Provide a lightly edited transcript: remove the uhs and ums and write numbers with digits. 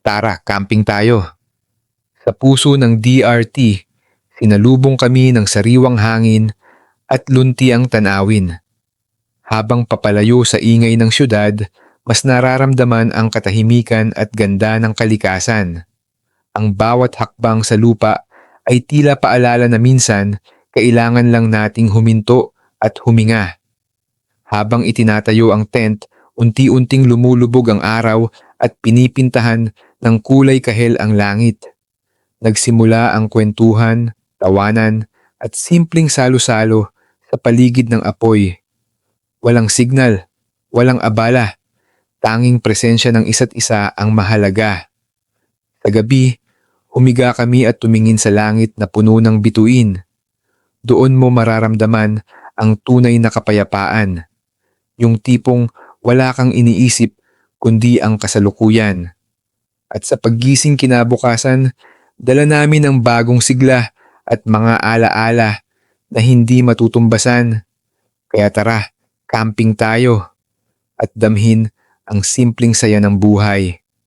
Tara, camping tayo. Sa puso ng DRT, sinalubong kami ng sariwang hangin at luntiang tanawin. Habang papalayo sa ingay ng syudad, mas nararamdaman ang katahimikan at ganda ng kalikasan. Ang bawat hakbang sa lupa ay tila paalala na minsan kailangan lang nating huminto at huminga. Habang itinatayo ang tent, unti-unting lumulubog ang araw at pinipintahan ng kulay kahel ang langit. Nagsimula ang kwentuhan, tawanan, at simpleng salo-salo sa paligid ng apoy. Walang signal, walang abala, tanging presensya ng isa't isa ang mahalaga. Sa gabi, humiga kami at tumingin sa langit na puno ng bituin. Doon mo mararamdaman ang tunay na kapayapaan. Yung tipong wala kang iniisip kundi ang kasalukuyan. At sa paggising kinabukasan, dala namin ang bagong sigla at mga alaala na hindi matutumbasan. Kaya tara, camping tayo at damhin ang simpleng saya ng buhay.